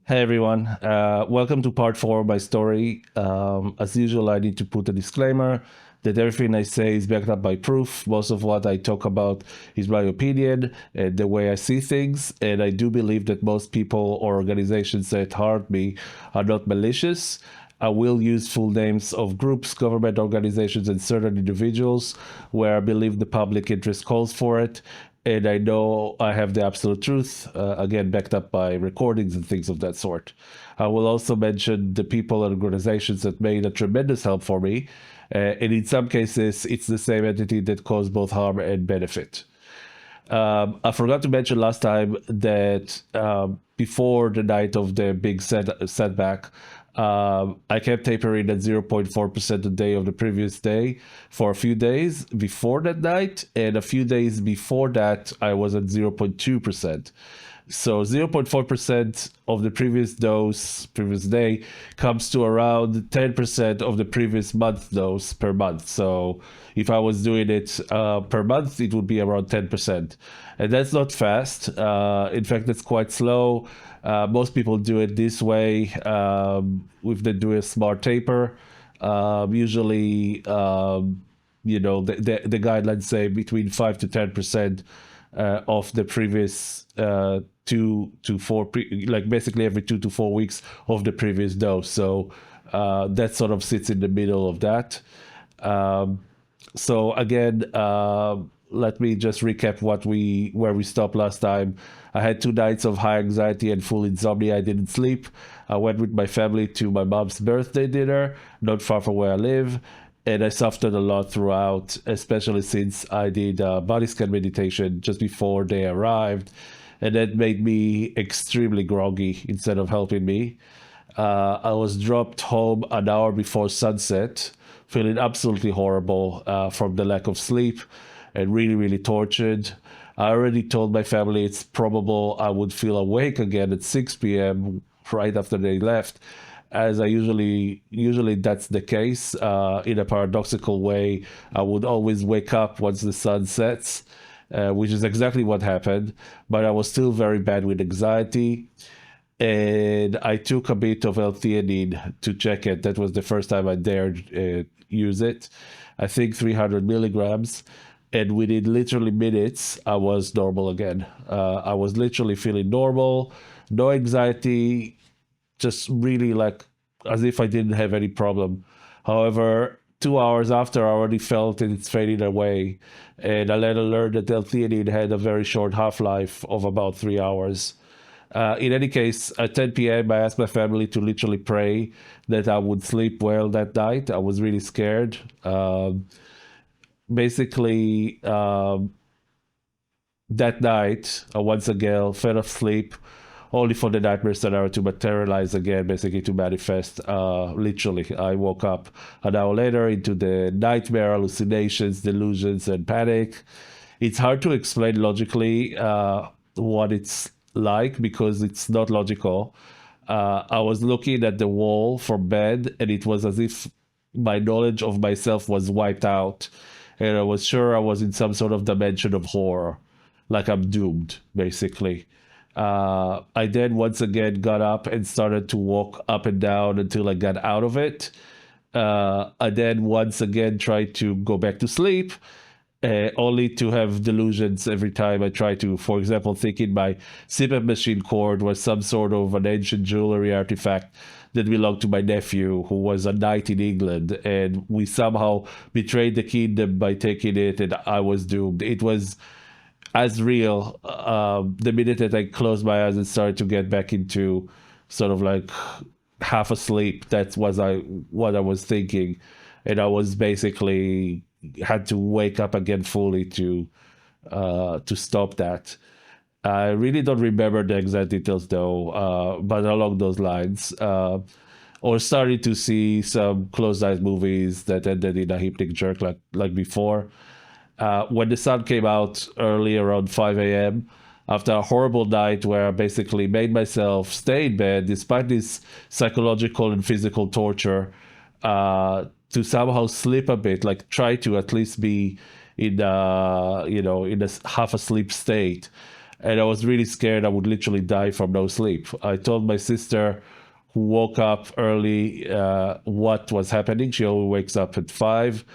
Hey everyone, welcome to part 4 of my story. As usual, I need to put a disclaimer that everything I say is backed up by proof. Most of what I talk about is my opinion and the way I see things, and I do believe that most people or organizations that harm me are not malicious. I will use full names of groups, government organizations, and certain individuals where I believe the public interest calls for it, and I know I have the absolute truth, again, backed up by recordings and things of that sort. I will also mention the people and organizations that made a tremendous help for me, and in some cases, it's the same entity that caused both harm and benefit. I forgot to mention last time that before the night of the big setback, I kept tapering at 0.4% a day of the previous day for a few days before that night, and a few days before that, I was at 0.2%. So 0.4% of the previous dose, previous day, comes to around 10% of the previous month dose per month. So if I was doing it per month, it would be around 10%. And that's not fast. In fact, it's quite slow. Most people do it this way if they do a smart taper. Usually, the guidelines say between 5 to 10% of the previous 2 to 4, like basically every 2 to 4 weeks of the previous dose. So that sort of sits in the middle of that. So again, let me just recap where we stopped last time. I had 2 nights of high anxiety and full insomnia. I didn't sleep. I went with my family to my mom's birthday dinner, not far from where I live, and I suffered a lot throughout, especially since I did body scan meditation just before they arrived, and that made me extremely groggy instead of helping me. I was dropped home an hour before sunset, feeling absolutely horrible from the lack of sleep and really, really tortured. I already told my family it's probable I would feel awake again at 6 p.m. right after they left, as I usually that's the case. In a paradoxical way, I would always wake up once the sun sets, which is exactly what happened. But I was still very bad with anxiety, and I took a bit of L-theanine to check it. That was the first time I dared use it. I think 300 milligrams. And within literally minutes, I was normal again. I was literally feeling normal, no anxiety, just really like as if I didn't have any problem. However, 2 hours after, I already felt it's fading away. And I later learned that L-theanine had a very short half-life of about 3 hours. In any case, at 10 p.m., I asked my family to literally pray that I would sleep well that night. I was really scared. Basically, that night, I once again fell asleep, only for the nightmare scenario to materialize again, basically to manifest. Literally, I woke up an hour later into the nightmare, hallucinations, delusions, and panic. It's hard to explain logically what it's like because it's not logical. I was looking at the wall from bed, and it was as if my knowledge of myself was wiped out, and I was sure I was in some sort of dimension of horror, like I'm doomed, basically. I then once again got up and started to walk up and down until I got out of it. I then once again tried to go back to sleep, only to have delusions every time I try to, for example, thinking my CPAP machine cord was some sort of an ancient jewelry artifact that belonged to my nephew, who was a knight in England, and we somehow betrayed the kingdom by taking it, and I was doomed. It was as real the minute that I closed my eyes and started to get back into sort of like half asleep. That's what I was thinking, and I was basically had to wake up again fully to stop that. I really don't remember the exact details though, but along those lines. Or started to see some closed eyes movies that ended in a hypnic jerk like before. When the sun came out early around 5 a.m., after a horrible night where I basically made myself stay in bed despite this psychological and physical torture, to somehow sleep a bit, like try to at least be in in a half asleep state. and I was really scared I would literally die from no sleep. I told my sister, who woke up early, what was happening. She always wakes up at 5,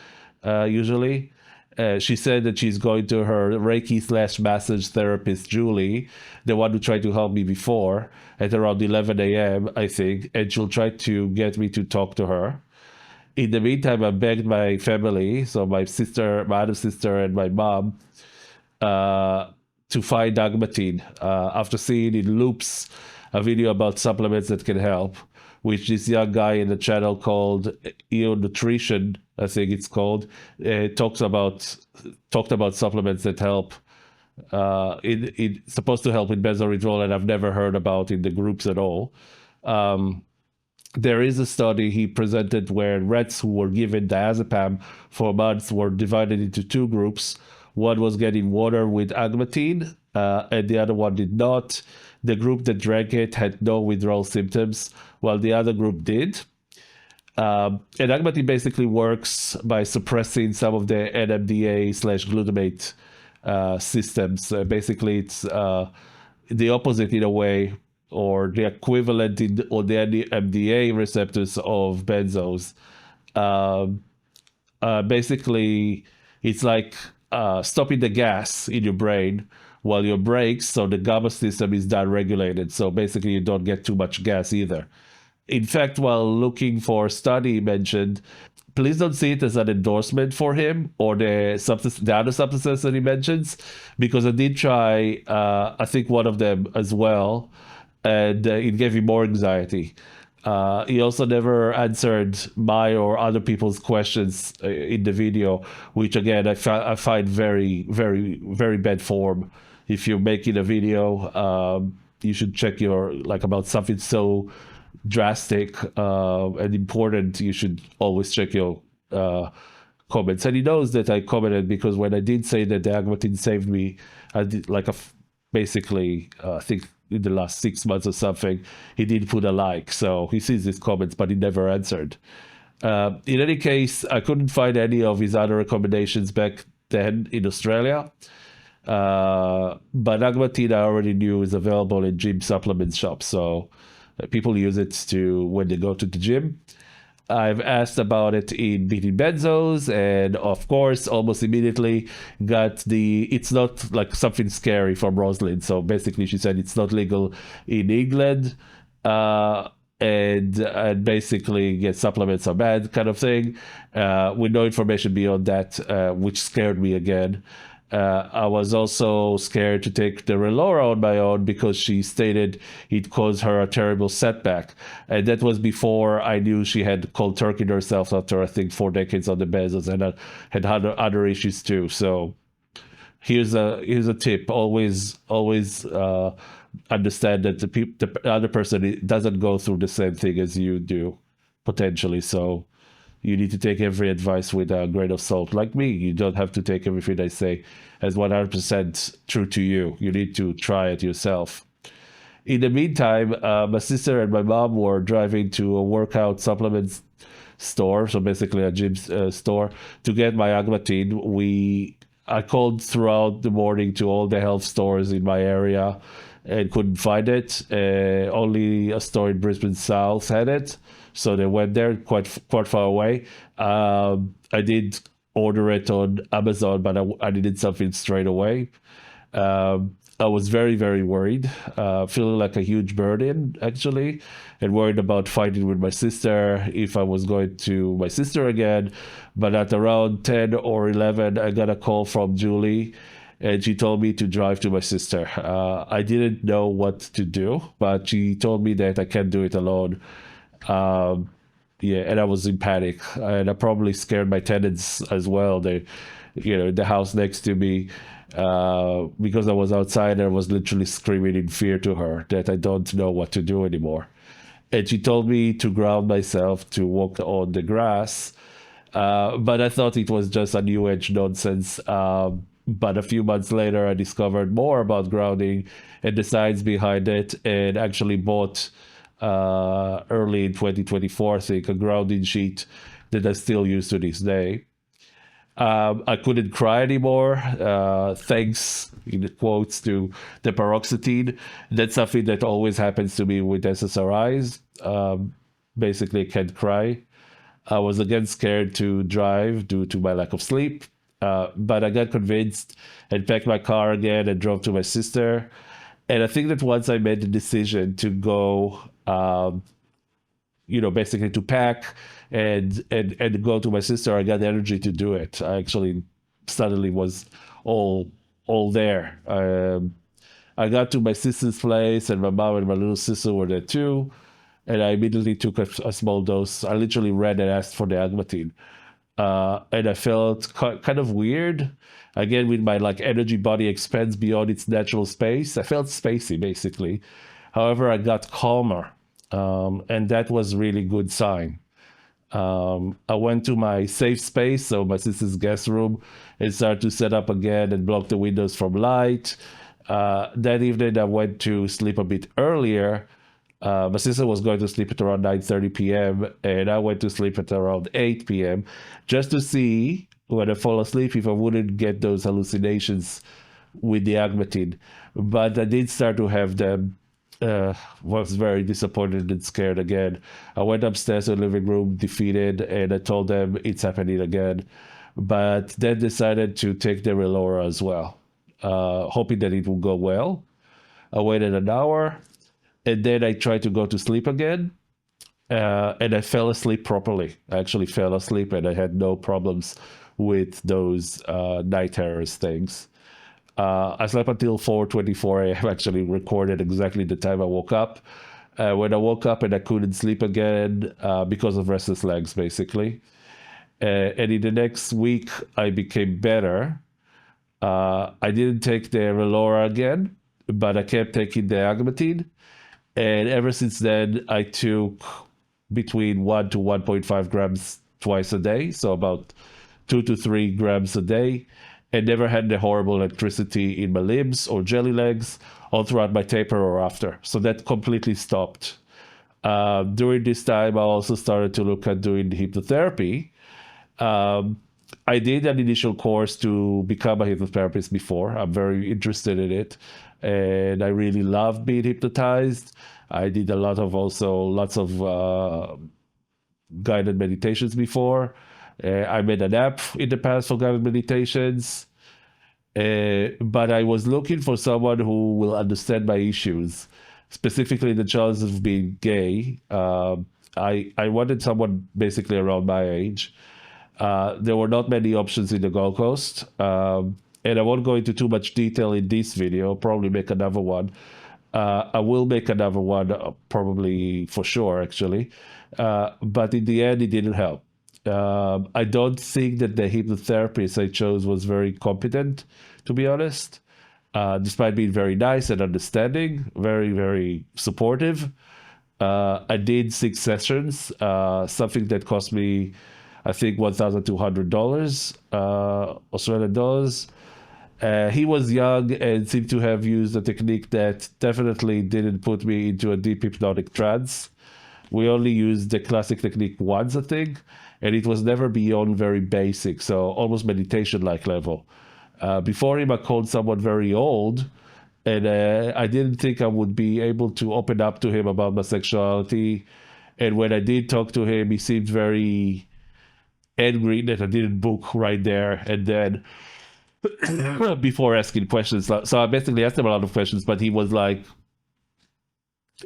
usually. She said that she's going to her Reiki / massage therapist, Julie, the one who tried to help me before, at around 11 a.m., I think, and she'll try to get me to talk to her. In the meantime, I begged my family, so my sister, my other sister, and my mom, uh, to find Agmatine. After seeing in loops a video about supplements that can help, which this young guy in the channel called Eonutrition, I think it's called, talked about supplements that help. It's supposed to help in benzo withdrawal, and I've never heard about in the groups at all. There is a study he presented where rats who were given diazepam for months were divided into 2 groups. One was getting water with agmatine, and the other one did not. The group that drank it had no withdrawal symptoms, while the other group did. And agmatine basically works by suppressing some of the NMDA / glutamate systems. Basically, it's the opposite in a way, or the equivalent on the NMDA receptors of benzos. Basically, it's like stopping the gas in your brain while your brakes, so the GABA system is down-regulated. So basically, you don't get too much gas either. In fact, while looking for a study mentioned, please don't see it as an endorsement for him or the other substances that he mentions, because I did try, I think one of them as well, and it gave me more anxiety. He also never answered my or other people's questions in the video, which again I find very, very, very bad form. If you're making a video, you should check your about something so drastic and important. You should always check your comments. And he knows that I commented, because when I did say that the Agmatine saved me, I did basically I think in the last 6 months or something, he did put a like. So he sees his comments, but he never answered. In any case, I couldn't find any of his other recommendations back then in Australia. But Agmatine I already knew is available in gym supplement shops. So people use it when they go to the gym. I've asked about it in Beating Benzos, and of course, almost immediately got it's not like something scary from Rosalind. So basically, she said it's not legal in England, and basically, supplements are bad, kind of thing, with no information beyond that, which scared me again. I was also scared to take the relora on my own, because she stated it caused her a terrible setback. And that was before I knew she had cold turkeyed herself after, I think, 4 decades on the Benzos, and had other issues too. So here's a tip: always understand that the other person doesn't go through the same thing as you do, potentially. So you need to take every advice with a grain of salt. Like me, you don't have to take everything I say as 100% true to you. You need to try it yourself. In the meantime, my sister and my mom were driving to a workout supplements store, so basically a gym store, to get my Agmatine. I called throughout the morning to all the health stores in my area and couldn't find it. Only a store in Brisbane South had it, so they went there, quite far away. I did order it on Amazon, but I needed something straight away. I was very, very worried, feeling like a huge burden, actually, and worried about fighting with my sister if I was going to my sister again. But at around 10 or 11, I got a call from Julie, and she told me to drive to my sister. I didn't know what to do, but she told me that I can't do it alone. And I was in panic, and I probably scared my tenants as well. They, the house next to me, because I was outside, and I was literally screaming in fear to her that I don't know what to do anymore. And she told me to ground myself, to walk on the grass. But I thought it was just a new age nonsense. But a few months later, I discovered more about grounding and the science behind it, and actually bought early in 2024, I think, a grounding sheet that I still use to this day. I couldn't cry anymore, thanks, in quotes, to the paroxetine. That's something that always happens to me with SSRIs. Basically, I can't cry. I was again scared to drive due to my lack of sleep, but I got convinced and packed my car again and drove to my sister. And I think that once I made the decision to go, basically to pack and go to my sister, I got the energy to do it. I actually suddenly was all all there. I got to my sister's place, and my mom and my little sister were there too. And I immediately took a small dose. I literally ran and asked for the Agmatine, and I felt kind of weird. Again, with my like energy body expands beyond its natural space. I felt spacey basically. However, I got calmer, and that was really good sign. I went to my safe space, so my sister's guest room, and started to set up again and block the windows from light. That evening, I went to sleep a bit earlier. My sister was going to sleep at around 9:30 p.m., and I went to sleep at around 8 p.m. just to see when I fall asleep if I wouldn't get those hallucinations with the Agmatine. But I did start to have them. Was very disappointed and scared again. I went upstairs to the living room, defeated, and I told them it's happening again. But then decided to take the relora as well, hoping that it will go well. I waited an hour, and then I tried to go to sleep again, and I fell asleep properly. I actually fell asleep, and I had no problems with those night terrors things. I slept until 4:24 a.m. Actually, recorded exactly the time I woke up. When I woke up and I couldn't sleep again because of restless legs, basically. And in the next week, I became better. I didn't take the relora again, but I kept taking the Agmatine. And ever since then, I took between 1 to 1.5 grams twice a day, so about 2 to 3 grams a day, and never had the horrible electricity in my limbs or jelly legs all throughout my taper or after. So that completely stopped. During this time, I also started to look at doing hypnotherapy. Um, I did an initial course to become a hypnotherapist before. I'm very interested in it, and I really love being hypnotized. I did a lot of also lots of guided meditations before. I made an app in the past for guided meditations, but I was looking for someone who will understand my issues, specifically the challenge of being gay. I wanted someone basically around my age. There were not many options in the Gold Coast. And I won't go into too much detail in this video. I'll probably make another one. I will make another one, probably for sure, actually. But in the end, it didn't help. I don't think that the hypnotherapist I chose was very competent, to be honest. Despite being very nice and understanding, very, very supportive. I did 6 sessions, something that cost me, I think, $1,200 Australian dollars. He was young and seemed to have used a technique that definitely didn't put me into a deep hypnotic trance. We only used the classic technique once, I think, and it was never beyond very basic, so almost meditation-like level. Before him, I called someone very old, and I didn't think I would be able to open up to him about my sexuality. And when I did talk to him, he seemed very angry that I didn't book right there and then before asking questions. So I basically asked him a lot of questions, but he was like,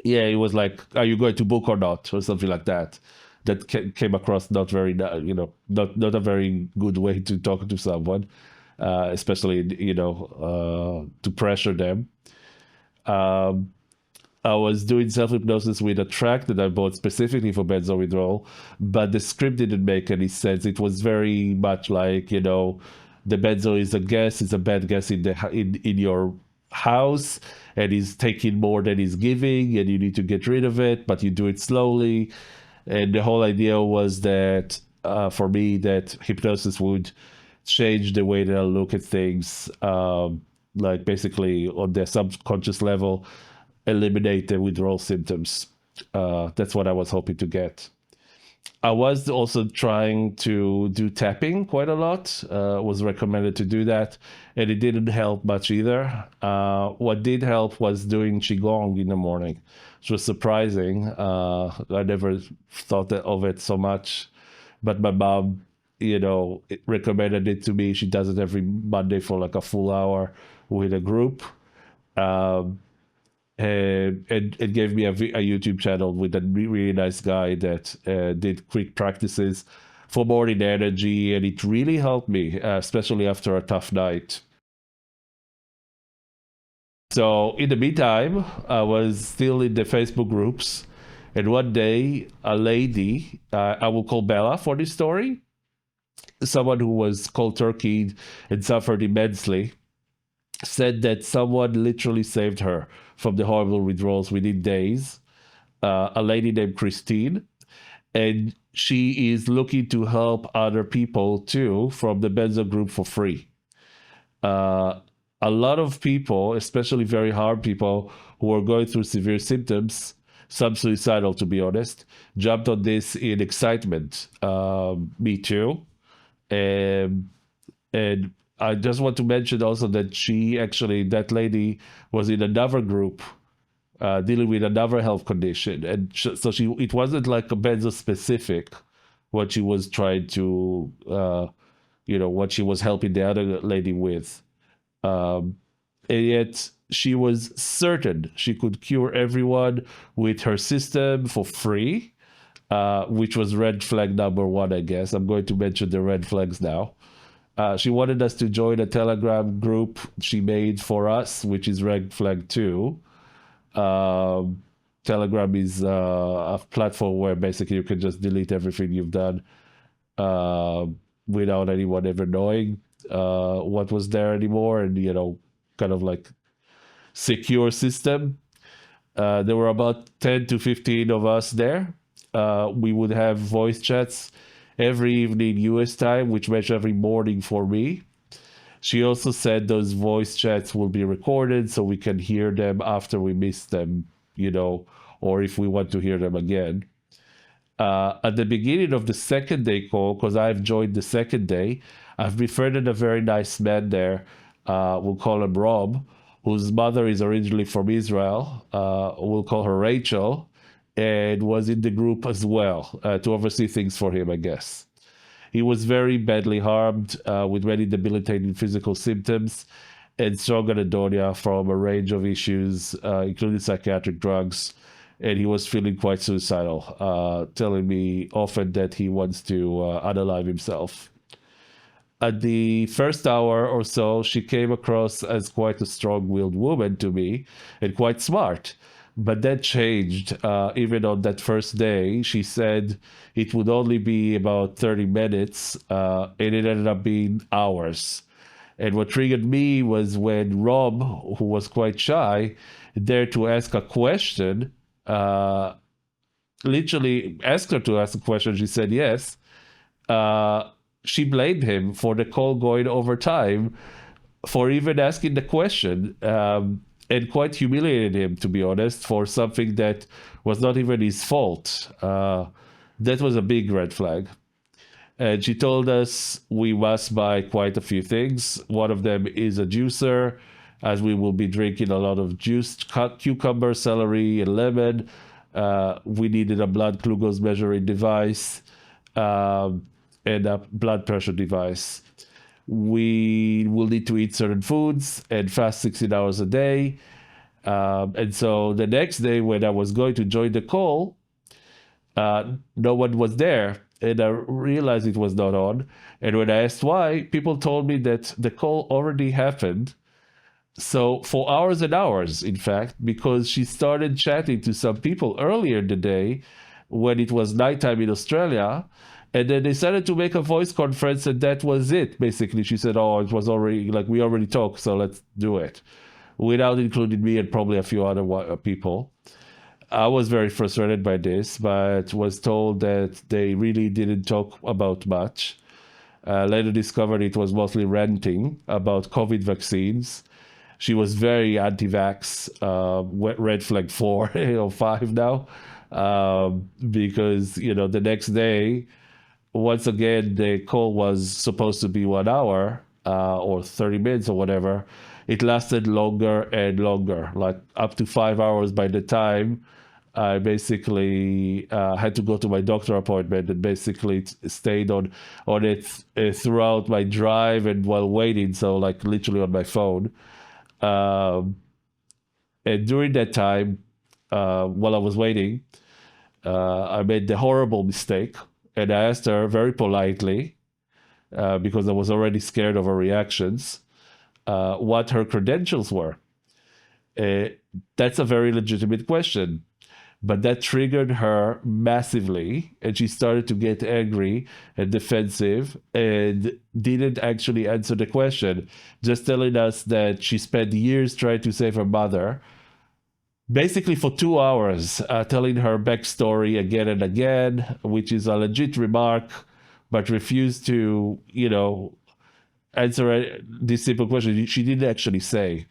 yeah, he was like, are you going to book or not? Or something like that. That came across not very, not a very good way to talk to someone, especially, to pressure them. Um, I was doing self hypnosis with a track that I bought specifically for benzo withdrawal, but the script didn't make any sense. It was very much like, the benzo is a guest, it's a bad guest in your house, and he's taking more than he's giving, and you need to get rid of it, but you do it slowly. And the whole idea was that, for me, that hypnosis would change the way that I look at things, like basically on the subconscious level, eliminate the withdrawal symptoms. That's what I was hoping to get. I was also trying to do tapping quite a lot. Was recommended to do that, and it didn't help much either. What did help was doing Qigong in the morning, which was surprising. I never thought of it so much, but my mom, recommended it to me. She does it every Monday for like a full hour with a group. Um, and it gave me a YouTube channel with a really nice guy that did quick practices for morning energy, and it really helped me, especially after a tough night. So in the meantime, I was still in the Facebook groups, and one day a lady, I will call Bella for this story, someone who was cold turkey and suffered immensely, said that someone literally saved her from the horrible withdrawals within days. A lady named Kristin, and she is looking to help other people too from the Benzo group for free. Uh, a lot of people, especially very hard people who are going through severe symptoms, some suicidal to be honest, jumped on this in excitement. Me too. And and I just want to mention also that that lady was in another group dealing with another health condition, and so it wasn't like a benzo specific what she was trying to, what she was helping the other lady with, um, and yet she was certain she could cure everyone with her system for free, which was red flag number one, I guess. I'm going to mention the red flags now. She wanted us to join a Telegram group she made for us, which is red flag two. Um, Telegram is a platform where basically you can just delete everything you've done uh, without anyone ever knowing what was there anymore, and kind of like secure system. There were about 10 to 15 of us there. We would have voice chats every evening US time, which meant every morning for me. She also said those voice chats will be recorded so we can hear them after we miss them, or if we want to hear them again. At the beginning of the second day call, because I've joined the second day, I've befriended a very nice man there. We'll call him Rob, whose mother is originally from Israel. We'll call her Rachel, and was in the group as well to oversee things for him, I guess. He was very badly harmed with many debilitating physical symptoms and strong anhedonia from a range of issues, including psychiatric drugs. And he was feeling quite suicidal, telling me often that he wants to unalive himself. At the first hour or so, she came across as quite a strong willed woman to me and quite smart. But that changed. Even on that first day, she said it would only be about 30 minutes, and it ended up being hours. And what triggered me was when Rob, who was quite shy, dared to ask a question, uh, literally asked her to ask a question. She said yes. Uh, she blamed him for the call going over time for even asking the question, and quite humiliated him, to be honest, for something that was not even his fault. That was a big red flag. And she told us we must buy quite a few things. One of them is a juicer, as we will be drinking a lot of juiced cucumber, celery, and lemon. We needed a blood glucose measuring device, and a blood pressure device. We will need to eat certain foods and fast 16 hours a day. And so the next day, when I was going to join the call, no one was there. And I realized it was not on. And when I asked why, people told me that the call already happened. So for hours and hours, in fact, because she started chatting to some people earlier in the day when it was nighttime in Australia. And then they decided to make a voice conference, and that was it. Basically, she said, "Oh, it was already like we already talked, so let's do it," without including me and probably a few other people. I was very frustrated by this, but was told that they really didn't talk about much. Later discovered it was mostly ranting about COVID vaccines. She was very anti-vax, red flag 4 or 5 now. because the next day, once again, the call was supposed to be 1 hour or 30 minutes or whatever. It lasted longer and longer, like up to 5 hours by the time I basically had to go to my doctor appointment, and basically stayed on it throughout my drive and while waiting. So like literally on my phone. Um, and during that time, while I was waiting, I made the horrible mistake, and I asked her very politely, because I was already scared of her reactions, what her credentials were. Uh, that's a very legitimate question, but that triggered her massively, and she started to get angry and defensive and didn't actually answer the question, just telling us that she spent years trying to save her mother, basically for 2 hours, telling her backstory again and again, which is a legit remark, but refused to, answer this simple question. She didn't actually say.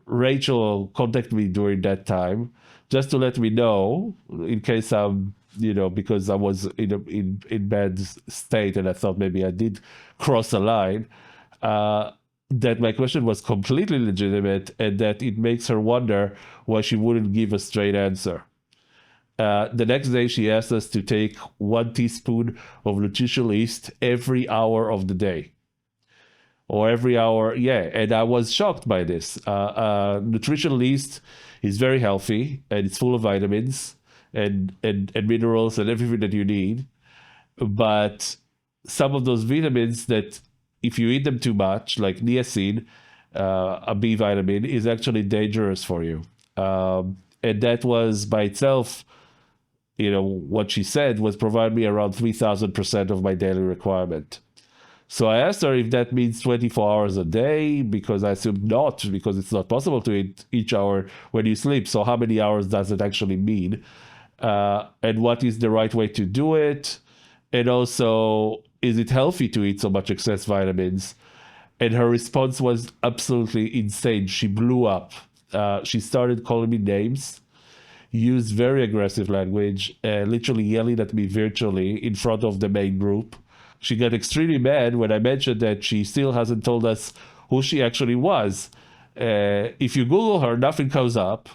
Rachel contacted me during that time just to let me know, in case I'm, because I was in bad state and I thought maybe I did cross a line, that my question was completely legitimate, and that it makes her wonder why she wouldn't give a straight answer. The next day, she asked us to take 1 teaspoon of nutritional yeast every hour of the day, or every hour. Yeah, and I was shocked by this. Nutritional yeast is very healthy, and it's full of vitamins and minerals and everything that you need. But some of those vitamins that, if you eat them too much, like niacin, a B vitamin, is actually dangerous for you. And that was by itself, what she said was provide me around 3,000% of my daily requirement. So I asked her if that means 24 hours a day, because I assumed not, because it's not possible to eat each hour when you sleep. So how many hours does it actually mean? And what is the right way to do it? And also, is it healthy to eat so much excess vitamins? And her response was absolutely insane. She blew up. She started calling me names, used very aggressive language, literally yelling at me virtually in front of the main group. She got extremely mad when I mentioned that she still hasn't told us who she actually was. If you Google her, nothing comes up,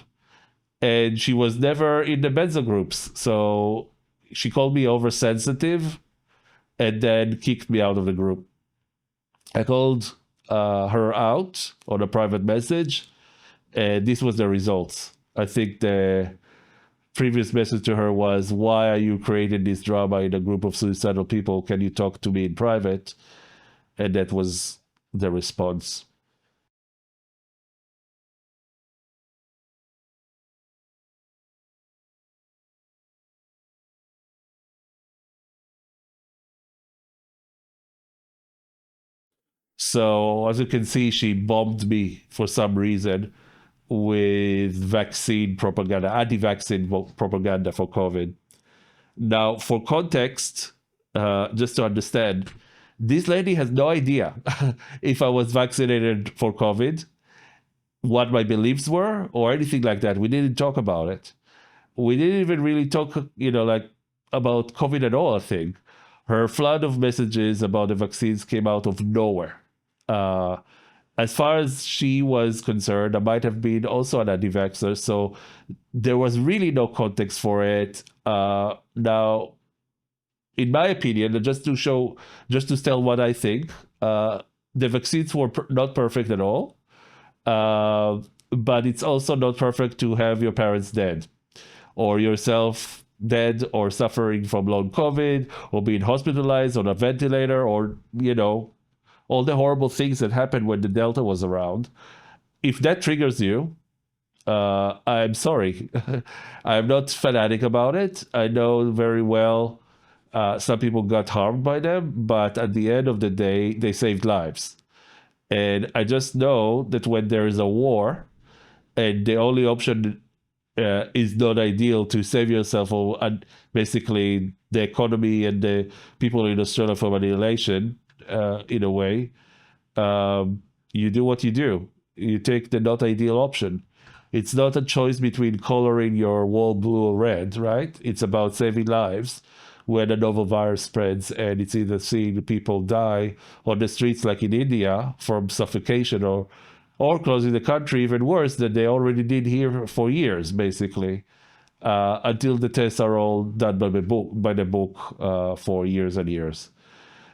and she was never in the Benzo groups. So she called me oversensitive and then kicked me out of the group. I called her out on a private message, and this was the results. I think the previous message to her was, "Why are you creating this drama in a group of suicidal people? Can you talk to me in private?" And that was the response. So as you can see, she bombed me for some reason with vaccine propaganda, anti-vaccine propaganda for COVID. Now, for context, just to understand, this lady has no idea if I was vaccinated for COVID, what my beliefs were, or anything like that. We didn't talk about it. We didn't even really talk, like about COVID at all, I think. Her flood of messages about the vaccines came out of nowhere. Uh, as far as she was concerned, I might have been also an anti-vaxxer, so there was really no context for it. Now, in my opinion, just to tell what I think, the vaccines were not perfect at all. Uh, but it's also not perfect to have your parents dead, or yourself dead, or suffering from long COVID, or being hospitalized on a ventilator, or, all the horrible things that happened when the Delta was around. If that triggers you, I'm sorry. I'm not fanatic about it. I know very well some people got harmed by them, but at the end of the day, they saved lives. And I just know that when there is a war, and the only option is not ideal to save yourself, or basically the economy and the people in Australia from annihilation, in a way, you do what you do. You take the not ideal option. It's not a choice between coloring your wall blue or red, right? It's about saving lives when a novel virus spreads, and it's either seeing people die on the streets like in India from suffocation, or closing the country, even worse than they already did here for years, basically, until the tests are all done by the book for years and years.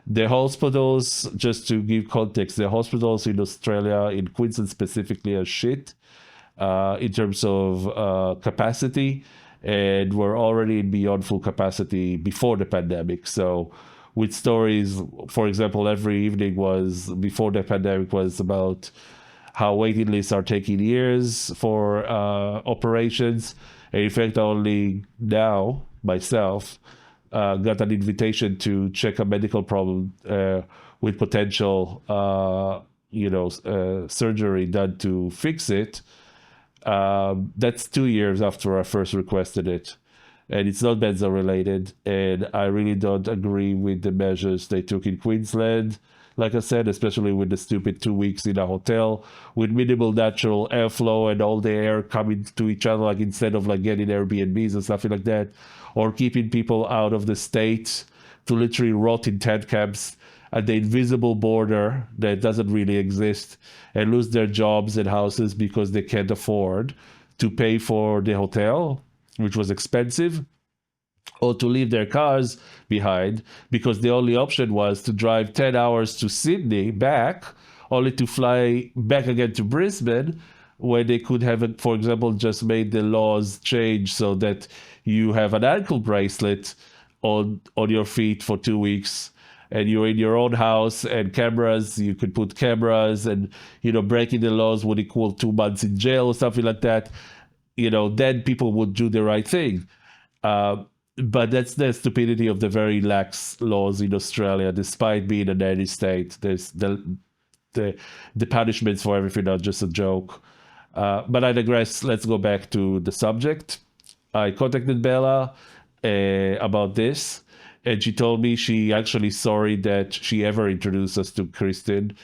The hospitals, just to give context, the hospitals in Australia, in Queensland specifically, are shit in terms of capacity, and we're already beyond full capacity before the pandemic. So, with stories, for example, every evening was before the pandemic was about how waiting lists are taking years for operations. And in fact, only now myself got an invitation to check a medical problem with potential, surgery done to fix it. That's 2 years after I first requested it. And it's not benzo related. And I really don't agree with the measures they took in Queensland. Like I said, especially with the stupid 2 weeks in a hotel with minimal natural airflow and all the air coming to each other, like instead of like getting Airbnbs and stuff like that, or keeping people out of the state to literally rot in tent camps at the invisible border that doesn't really exist and lose their jobs and houses because they can't afford to pay for the hotel, which was expensive, or to leave their cars behind because the only option was to drive 10 hours to Sydney back, only to fly back again to Brisbane, where they could have, for example, just made the laws change so that you have an ankle bracelet on your feet for 2 weeks, and you're in your own house, and cameras, you could put cameras, and breaking the laws would equal 2 months in jail or something like that. Then people would do the right thing. But that's the stupidity of the very lax laws in Australia, despite being a nanny state. There's the punishments for everything are just a joke. But I digress. Let's go back to the subject. I contacted Bella about this, and she told me she actually sorry that she ever introduced us to Kristin,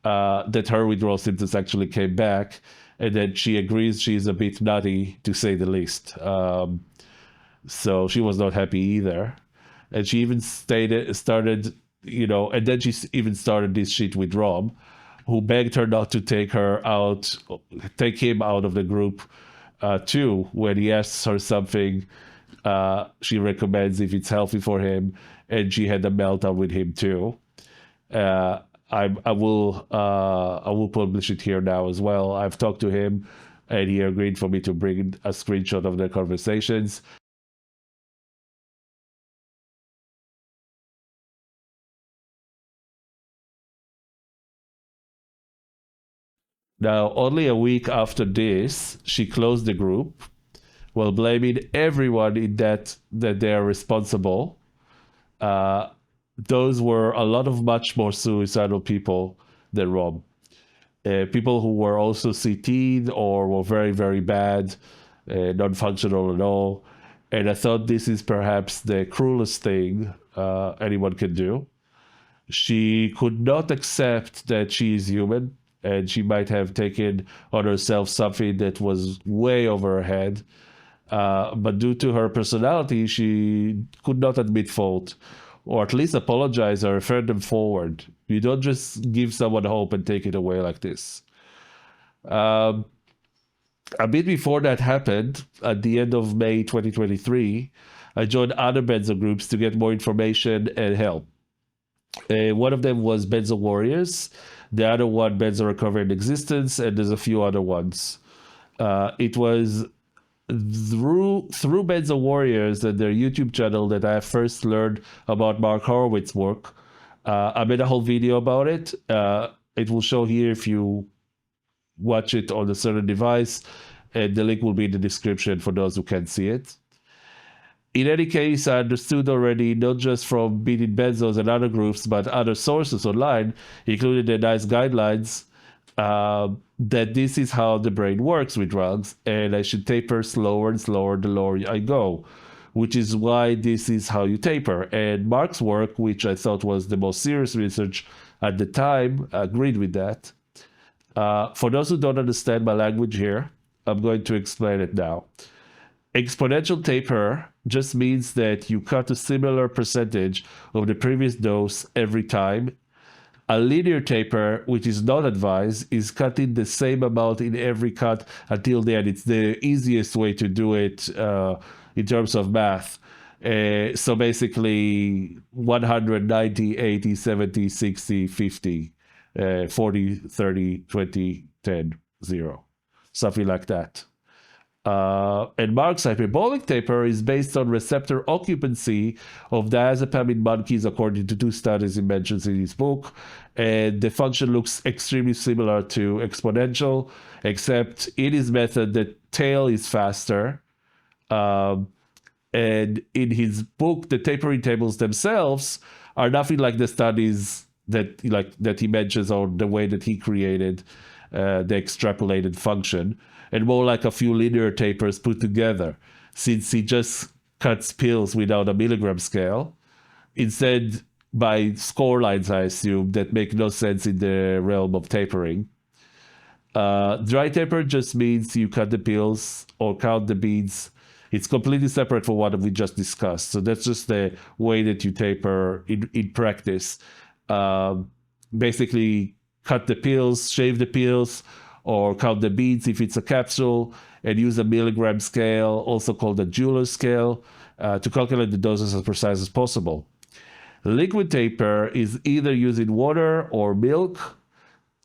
that her withdrawal symptoms actually came back, and that she agrees she's a bit nutty, to say the least. So she was not happy either. And she even started, and then she even started this shit with Rob, who begged her not to take him out of the group too, when he asks her something she recommends if it's healthy for him, and she had a meltdown with him too. I will publish it here now as well. I've talked to him, and he agreed for me to bring a screenshot of their conversations. Now, only a week after this, she closed the group while blaming everyone in that they are responsible. Uh, those were a lot of much more suicidal people than Rob. People who were also CT'd or were very, very bad, non-functional at all. And I thought this is perhaps the cruelest thing anyone can do. She could not accept that she is human, and she might have taken on herself something that was way over her head. But due to her personality, she could not admit fault, or at least apologize or refer them forward. You don't just give someone hope and take it away like this. Um, a bit before that happened, at the end of May 2023, I joined other Benzo groups to get more information and help. One of them was Benzo Warriors, the other one Benzo Recovery Existence, and there's a few other ones. It was through Benzo Warriors and their YouTube channel that I first learned about Mark Horowitz's work. I made a whole video about it. It will show here if you watch it on a certain device, and the link will be in the description for those who can't see it. In any case, I understood already, not just from Beating Benzos and other groups, but other sources online, including the NICE guidelines, that this is how the brain works with drugs, and I should taper slower and slower the lower I go, which is why this is how you taper. And Mark's work, which I thought was the most serious research at the time, agreed with that. For those who don't understand my language here, I'm going to explain it now. Exponential taper just means that you cut a similar percentage of the previous dose every time. A linear taper, which is not advised, is cutting the same amount in every cut until the end. It's the easiest way to do it in terms of math. So basically 100, 90, 80, 70, 60, 50, 40, 30, 20, 10, 0. Something like that. And Mark's hyperbolic taper is based on receptor occupancy of diazepam in monkeys, according to 2 studies he mentions in his book. And the function looks extremely similar to exponential, except in his method, the tail is faster. And in his book, the tapering tables themselves are nothing like the studies that he mentions, or the way that he created the extrapolated function, and more like a few linear tapers put together, since he just cuts pills without a milligram scale, instead by score lines, I assume, that make no sense in the realm of tapering. Dry taper just means you cut the pills or count the beads. It's completely separate from what we just discussed. So that's just the way that you taper in practice. Basically, cut the pills, shave the pills, or count the beads if it's a capsule, and use a milligram scale, also called a Jeweler scale, to calculate the doses as precise as possible. Liquid taper is either using water or milk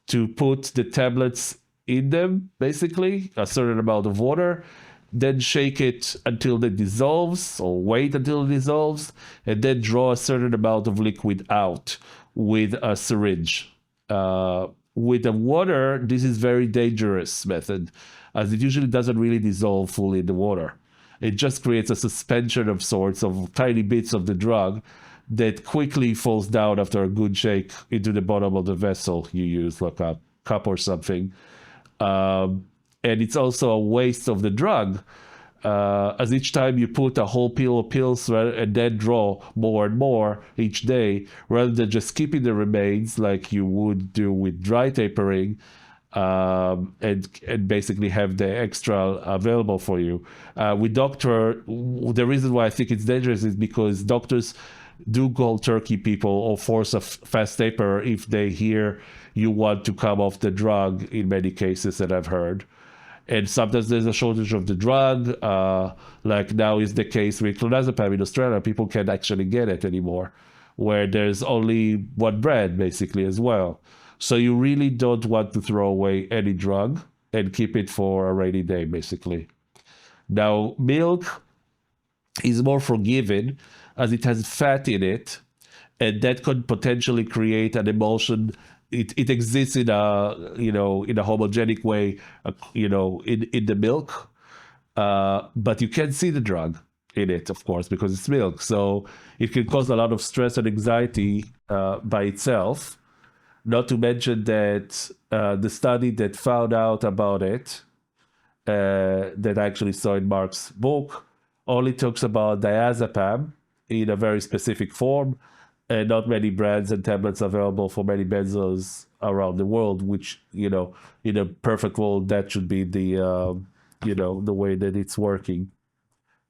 to put the tablets in them, basically, a certain amount of water, then shake it until it dissolves, or wait until it dissolves, and then draw a certain amount of liquid out with a syringe. With the water, this is very dangerous method, as it usually doesn't really dissolve fully in the water. It just creates a suspension of sorts of tiny bits of the drug that quickly falls down after a good shake into the bottom of the vessel you use, like a cup or something. And it's also a waste of the drug, as each time you put a whole pill of pills and then draw more and more each day, rather than just keeping the remains like you would do with dry tapering, and basically have the extra available for you. With the reason why I think it's dangerous is because doctors do cold turkey people or force a fast taper if they hear you want to come off the drug, in many cases that I've heard. And sometimes there's a shortage of the drug, like now is the case with clonazepam in Australia. People can't actually get it anymore, where there's only one brand basically as well. So you really don't want to throw away any drug and keep it for a rainy day, basically. Now, milk is more forgiving as it has fat in it, and that could potentially create an emulsion. It exists in a in a homogenic way, in the milk, but you can't see the drug in it, of course, because it's milk. So it can cause a lot of stress and anxiety by itself. Not to mention that the study that found out about it, that I actually saw in Mark's book, only talks about diazepam in a very specific form, and not many brands and tablets available for many benzos around the world, which, in a perfect world, that should be the way that it's working.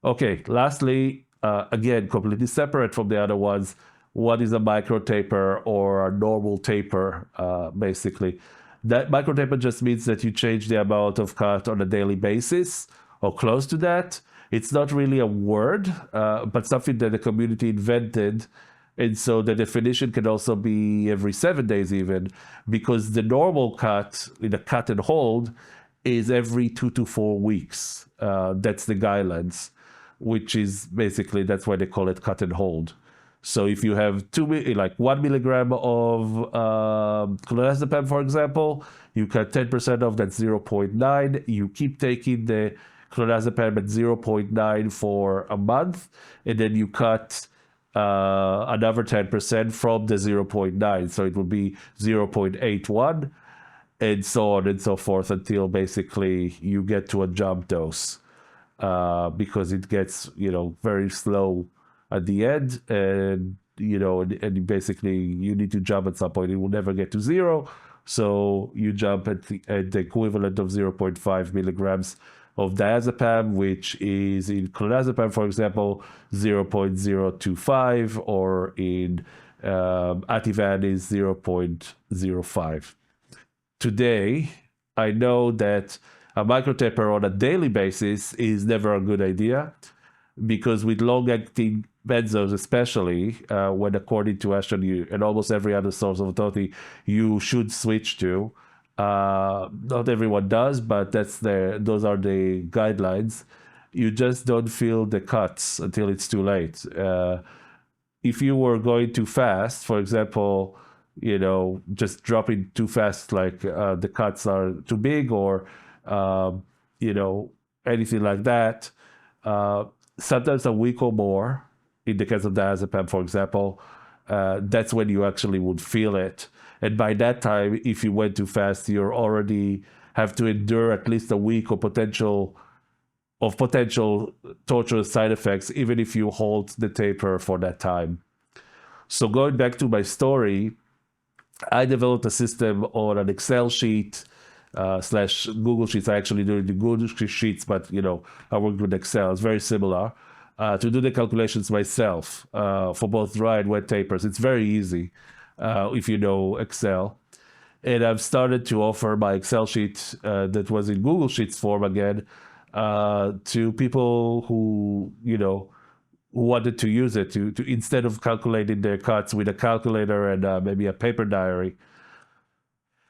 Okay, lastly, again, completely separate from the other ones, what is a microtaper or a normal taper, basically? That microtaper just means that you change the amount of cut on a daily basis, or close to that. It's not really a word, but something that the community invented. And so the definition can also be every 7 days even, because the normal cut, in a cut and hold, is every 2 to 4 weeks. That's the guidelines, which is basically, that's why they call it cut and hold. So if you have 1 milligram of clonazepam, for example, you cut 10% off, that's 0.9. You keep taking the clonazepam at 0.9 for a month, and then you cut another 10% from the 0.9. So it would be 0.81, and so on and so forth, until basically you get to a jump dose, because it gets, very slow at the end, and basically you need to jump at some point. It will never get to 0, So you jump at the equivalent of 0.5 milligrams of diazepam, which is in clonazepam, for example, 0.025, or in Ativan is 0.05. Today, I know that a microtapr on a daily basis is never a good idea, because with long-acting benzos, especially when according to Ashton and almost every other source of authority, you should switch to. Not everyone does, but those are the guidelines. You just don't feel the cuts until it's too late. If you were going too fast, for example, just dropping too fast, like the cuts are too big, or you know, anything like that. Sometimes a week or more, in the case of diazepam, for example, that's when you actually would feel it. And by that time, if you went too fast, you already have to endure at least a week of potential torturous side effects, even if you hold the taper for that time. So going back to my story, I developed a system on an Excel sheet slash Google Sheets. I actually do the Google Sheets, but I worked with Excel. It's very similar. To do the calculations myself for both dry and wet tapers. It's very easy if you know Excel. And I've started to offer my Excel sheet that was in Google Sheets form again to people who wanted to use it to instead of calculating their cuts with a calculator and maybe a paper diary.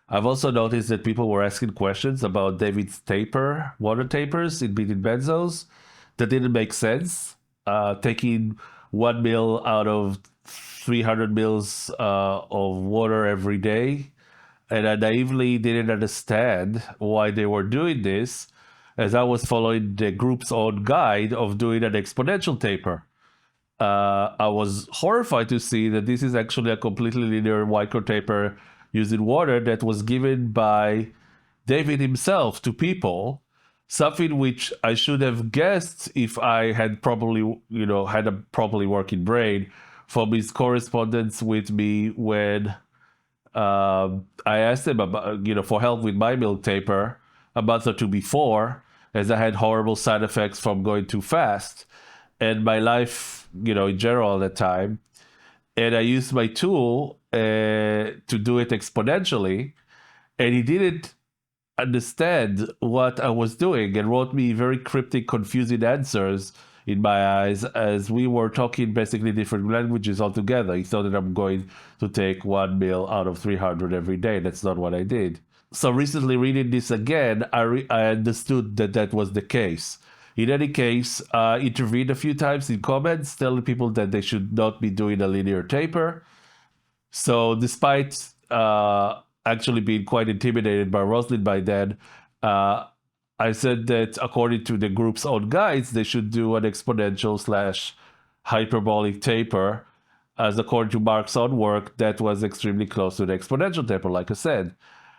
I've also noticed that people were asking questions about David's water tapers in Beating Benzos that didn't make sense. Taking 1 ml out of 300 mils of water every day. And I naively didn't understand why they were doing this, as I was following the group's own guide of doing an exponential taper. I was horrified to see that this is actually a completely linear microtaper using water that was given by David himself to people, something which I should have guessed if I had probably, had a properly working brain, from his correspondence with me when I asked him about, for help with my milk taper a month or two before, as I had horrible side effects from going too fast, and my life, in general at that time. And I used my tool to do it exponentially, and he didn't understand what I was doing and wrote me very cryptic, confusing answers in my eyes, as we were talking basically different languages altogether. He thought that I'm going to take 1 mil out of 300 every day. That's not what I did. So recently reading this again, I understood that that was the case. In any case, intervened a few times in comments telling people that they should not be doing a linear taper. So despite actually being quite intimidated by Rosalind by then, I said that according to the group's own guides, they should do an exponential slash hyperbolic taper, as according to Mark's own work, that was extremely close to the exponential taper, like I said.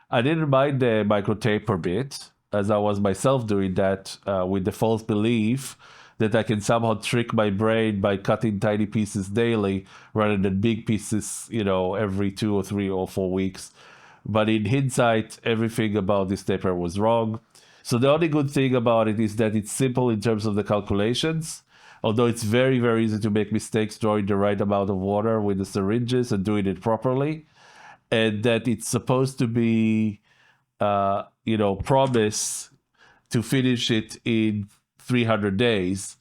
I didn't mind the microtaper bit, as I was myself doing that with the false belief that I can somehow trick my brain by cutting tiny pieces daily rather than big pieces, every 2 or 3 or 4 weeks. But in hindsight, everything about this taper was wrong. So the only good thing about it is that it's simple in terms of the calculations, although it's very, very easy to make mistakes drawing the right amount of water with the syringes and doing it properly. And that it's supposed to be, promise to finish it in 300 days,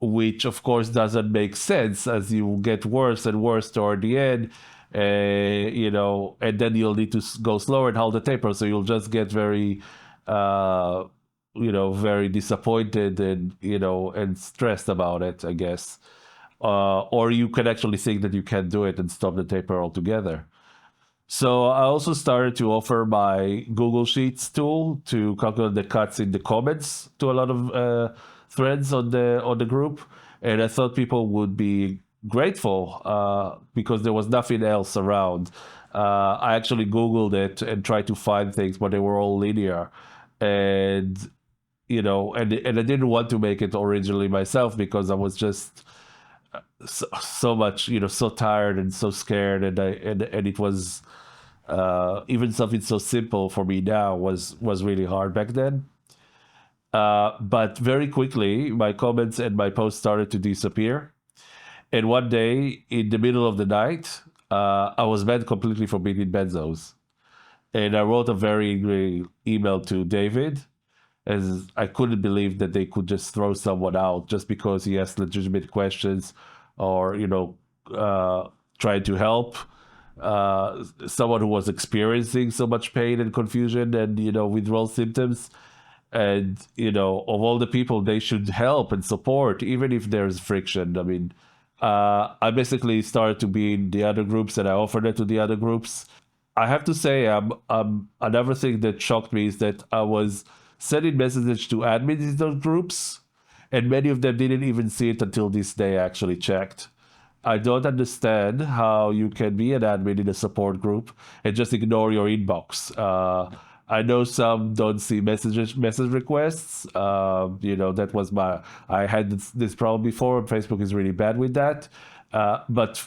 which of course doesn't make sense, as you get worse and worse toward the end, and then you'll need to go slower and hold the taper, so you'll just get very, very disappointed and, and stressed about it, I guess. Or you can actually think that you can't do it and stop the taper altogether. So I also started to offer my Google Sheets tool to calculate the cuts in the comments to a lot of threads on the group, and I thought people would be grateful because there was nothing else around. I actually Googled it and tried to find things, but they were all linear, and and I didn't want to make it originally myself because I was just so much so tired and so scared, and it was Even something so simple for me now was really hard back then. But very quickly, my comments and my posts started to disappear. And one day, in the middle of the night, I was banned completely from beating benzos. And I wrote a very angry email to David, as I couldn't believe that they could just throw someone out just because he asked legitimate questions or, trying to help someone who was experiencing so much pain and confusion and, withdrawal symptoms. And, of all the people they should help and support, even if there's friction. I mean, I basically started to be in the other groups and I offered it to the other groups. I have to say, another thing that shocked me is that I was sending messages to admins in those groups, and many of them didn't even see it until this day I actually checked. I don't understand how you can be an admin in a support group and just ignore your inbox. I know some don't see message requests. That was I had this problem before. Facebook is really bad with that. But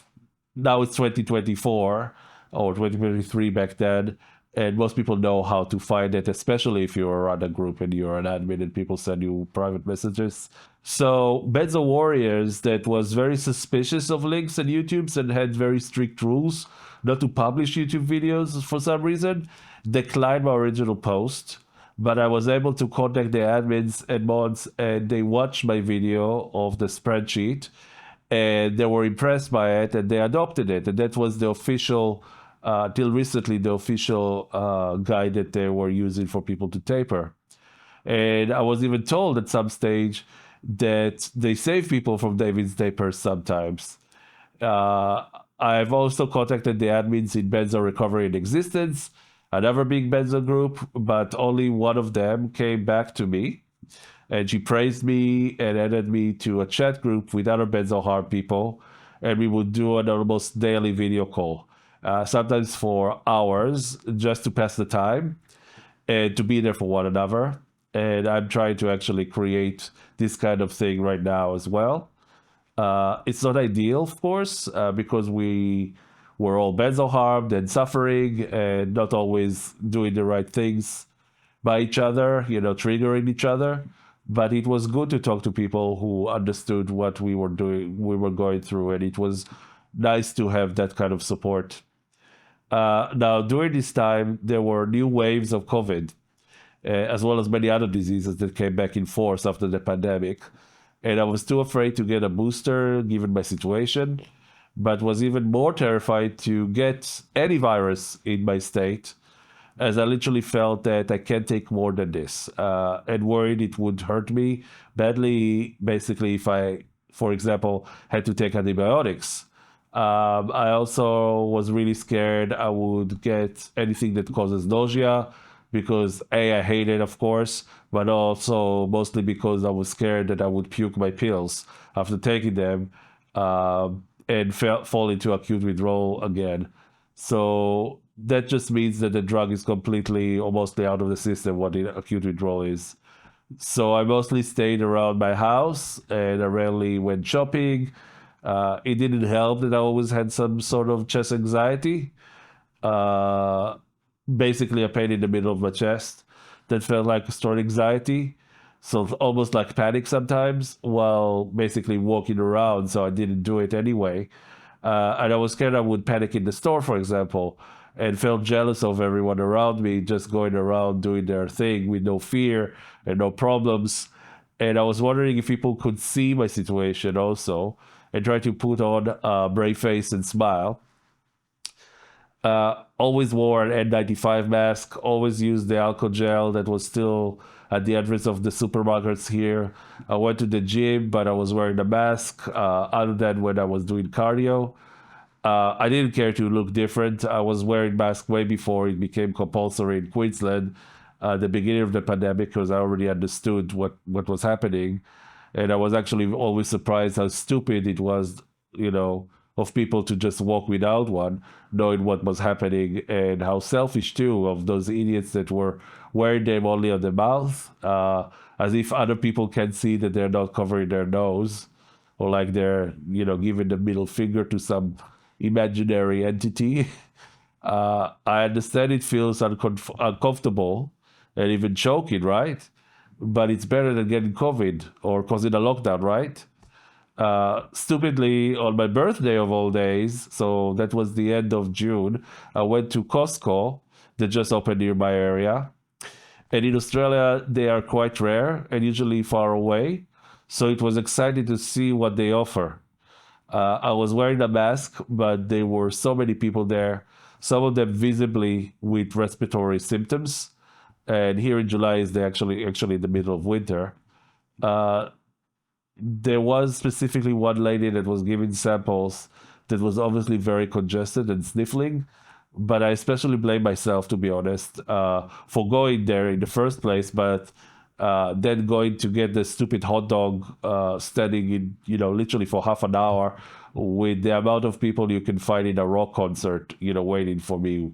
now it's 2024 or 2023 back then, and most people know how to find it, especially if you're on a group and you're an admin and people send you private messages. So Benzo Warriors, that was very suspicious of links and YouTubes and had very strict rules not to publish YouTube videos for some reason, declined my original post. But I was able to contact the admins and mods, and they watched my video of the spreadsheet, and they were impressed by it, and they adopted it. And that was the official, till recently, the official guide that they were using for people to taper. And I was even told at some stage that they save people from David's tapers sometimes. Uh, I've also contacted the admins in Benzo Recovery Existence, another big Benzo group, but only one of them came back to me. And she praised me and added me to a chat group with other Benzo Harm people. And we would do an almost daily video call, sometimes for hours, just to pass the time and to be there for one another. And I'm trying to actually create this kind of thing right now as well. It's not ideal, of course, because we were all benzo harmed and suffering and not always doing the right things by each other, triggering each other. But it was good to talk to people who understood what we were going through, and it was nice to have that kind of support. Now, during this time, there were new waves of COVID, as well as many other diseases that came back in force after the pandemic. And I was too afraid to get a booster given my situation, but was even more terrified to get any virus in my state, as I literally felt that I can't take more than this, and worried it would hurt me badly, basically, if I, for example, had to take antibiotics. I also was really scared I would get anything that causes nausea, because A, I hate it, of course, but also mostly because I was scared that I would puke my pills after taking them, and fall into acute withdrawal again. So that just means that the drug is completely or mostly out of the system, what the acute withdrawal is. So I mostly stayed around my house and I rarely went shopping. It didn't help that I always had some sort of chest anxiety. Uh, Basically, a pain in the middle of my chest that felt like stored anxiety. So almost like panic sometimes while basically walking around. So I didn't do it anyway. And I was scared I would panic in the store, for example, and felt jealous of everyone around me just going around doing their thing with no fear and no problems. And I was wondering if people could see my situation also and try to put on a brave face and smile. Always wore an N95 mask, always used the alcohol gel that was still at the entrance of the supermarkets here. I went to the gym, but I was wearing a mask, other than when I was doing cardio. I didn't care to look different. I was wearing masks way before it became compulsory in Queensland, the beginning of the pandemic, because I already understood what was happening. And I was actually always surprised how stupid it was, of people to just walk without one, knowing what was happening, and how selfish too of those idiots that were wearing them only on the mouth, as if other people can see that they're not covering their nose, or like they're, giving the middle finger to some imaginary entity. I understand it feels uncomfortable and even choking, right? But it's better than getting COVID or causing a lockdown, right? Stupidly, on my birthday of all days, so that was the end of June, I went to Costco that just opened near my area. And in Australia, they are quite rare and usually far away. So it was exciting to see what they offer. I was wearing a mask, but there were so many people there, some of them visibly with respiratory symptoms. And here in July is the actually in the middle of winter. Uh, there was specifically one lady that was giving samples that was obviously very congested and sniffling. But I especially blame myself, to be honest, for going there in the first place. But then going to get the stupid hot dog, standing in, literally for half an hour with the amount of people you can find in a rock concert, waiting for me,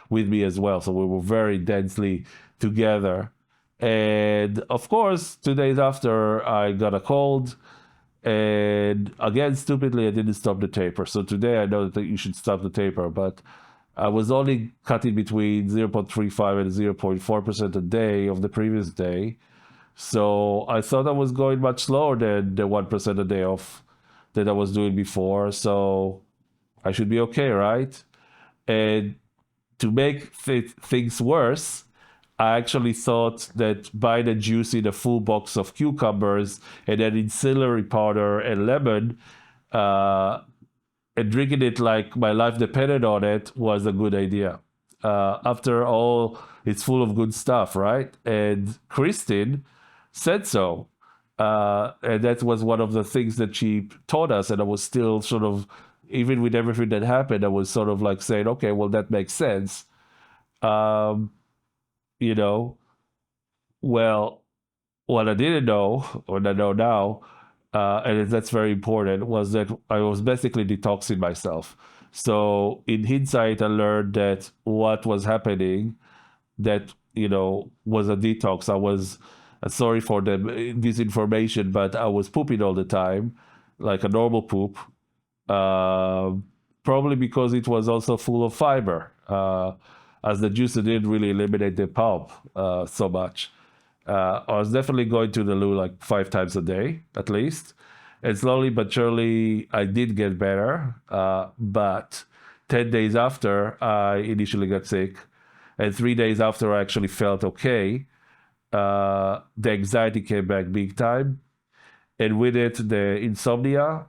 with me as well. So we were very densely together. And of course, 2 days after, I got a cold. And again, stupidly, I didn't stop the taper. So today I know that you should stop the taper, but I was only cutting between 0.35 and 0.4% a day of the previous day. So I thought I was going much slower than the 1% a day off that I was doing before. So I should be okay, right? And to make things worse, I actually thought that buying a juice in a full box of cucumbers and then in celery powder and lemon, uh, and drinking it like my life depended on it was a good idea. After all, it's full of good stuff, right? And Kristin said so. And that was one of the things that she taught us. And I was still sort of, even with everything that happened, I was sort of like saying, okay, well, that makes sense. Um, you know, well, what I didn't know, what I know now, and that's very important, was that I was basically detoxing myself. So in hindsight, I learned that what was happening, that was a detox. I was sorry for this information, but I was pooping all the time, like a normal poop, uh, probably because it was also full of fiber. As the juice didn't really eliminate the pulp so much. I was definitely going to the loo like 5 times a day at least. And slowly but surely, I did get better. But 10 days after, I initially got sick. And 3 days after, I actually felt okay. The anxiety came back big time. And with it, the insomnia.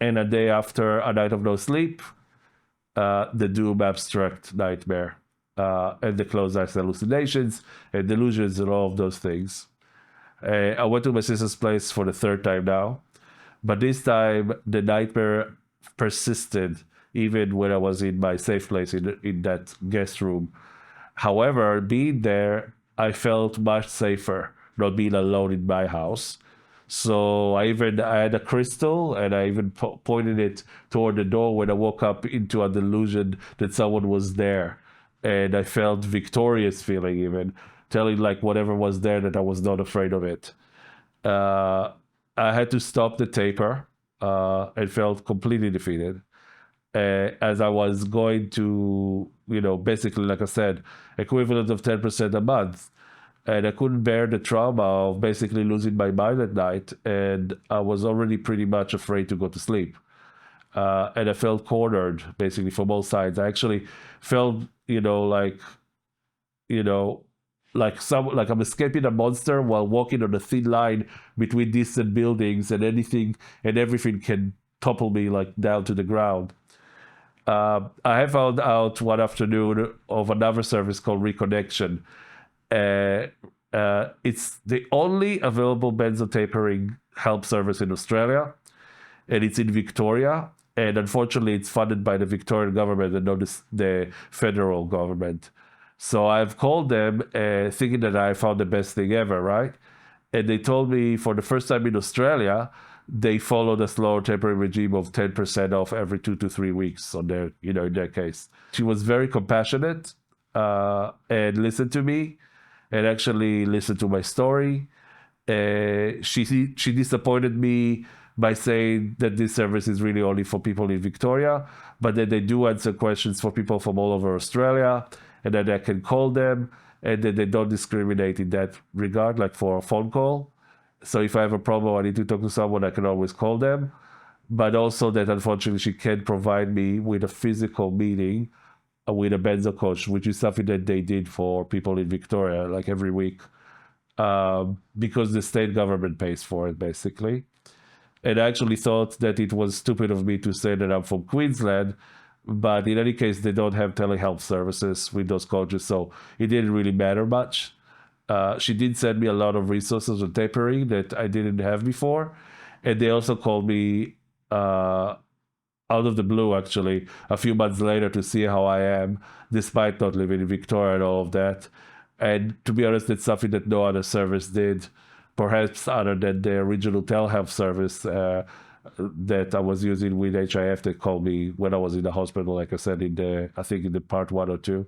And a day after, a night of no sleep, the doom abstract nightmare. And the closed eyes hallucinations and delusions and all of those things. I went to my sister's place for the third time now, but this time the nightmare persisted even when I was in my safe place in that guest room. However, being there, I felt much safer not being alone in my house. So I had a crystal and I even pointed it toward the door when I woke up into a delusion that someone was there. And I felt victorious feeling even, telling like whatever was there that I was not afraid of it. Uh, I had to stop the taper and felt completely defeated. As I was going to, basically, like I said, equivalent of 10% a month. And I couldn't bear the trauma of basically losing my mind at night. And I was already pretty much afraid to go to sleep. And I felt cornered basically from both sides. I actually felt, you know, like I'm escaping a monster while walking on a thin line between distant buildings, and anything and everything can topple me like down to the ground. I have found out one afternoon of another service called Reconnexion. Uh, it's the only available benzo tapering help service in Australia, and it's in Victoria. And unfortunately, it's funded by the Victorian government and not the federal government. So I've called them thinking that I found the best thing ever, right? And they told me for the first time in Australia, they followed a slower tapering regime of 10% off every 2 to 3 weeks on their, in their case. She was very compassionate and listened to me and actually listened to my story. She disappointed me by saying that this service is really only for people in Victoria, but then they do answer questions for people from all over Australia, and then I can call them, and then they don't discriminate in that regard, like for a phone call. So if I have a problem, I need to talk to someone, I can always call them. But also that unfortunately she can't provide me with a physical meeting with a benzo coach, which is something that they did for people in Victoria, like every week, because the state government pays for it, basically. And I actually thought that it was stupid of me to say that I'm from Queensland, but in any case, they don't have telehealth services with those coaches, so it didn't really matter much. She did send me a lot of resources on tapering that I didn't have before, and they also called me out of the blue, actually, a few months later to see how I am, despite not living in Victoria and all of that. And to be honest, it's something that no other service did, perhaps other than the original telehealth service that I was using with HIF that called me when I was in the hospital, like I said, I think in the part 1 or 2.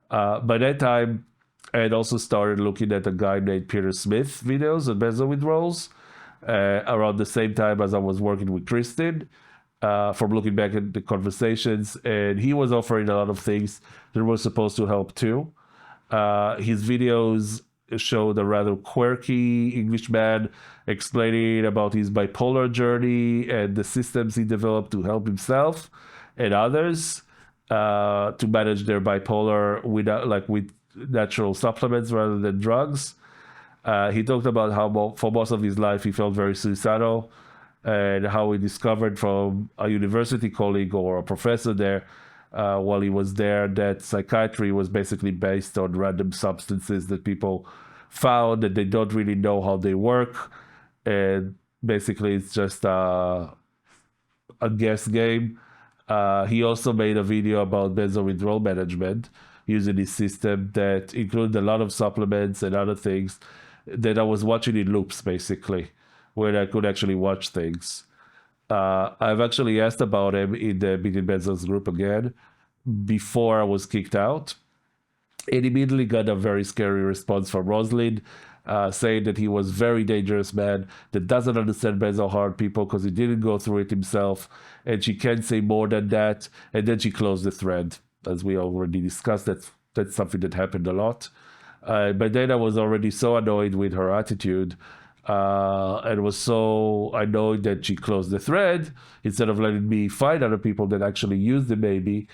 By that time, I had also started looking at a guy named Peter Smith videos on benzo withdrawals around the same time as I was working with Kristin. From looking back at the conversations, and he was offering a lot of things that were supposed to help too. His videos showed a rather quirky Englishman explaining about his bipolar journey and the systems he developed to help himself and others to manage their bipolar with natural supplements rather than drugs. He talked about how for most of his life he felt very suicidal, and how he discovered from a university colleague or a professor there while he was there that psychiatry was basically based on random substances that people found that they don't really know how they work, and basically it's just a guess game. He also made a video about benzo withdrawal management using his system that included a lot of supplements and other things that I was watching in loops, basically, where I could actually watch things. I've actually asked about him in the Beating Benzos group again before I was kicked out, and immediately got a very scary response from Rosalind, saying that he was a very dangerous man that doesn't understand benzo hard people because he didn't go through it himself, and she can't say more than that. And then she closed the thread, as we already discussed. That's something that happened a lot. But then I was already so annoyed with her attitude and was so annoyed that she closed the thread instead of letting me find other people that actually use the baby,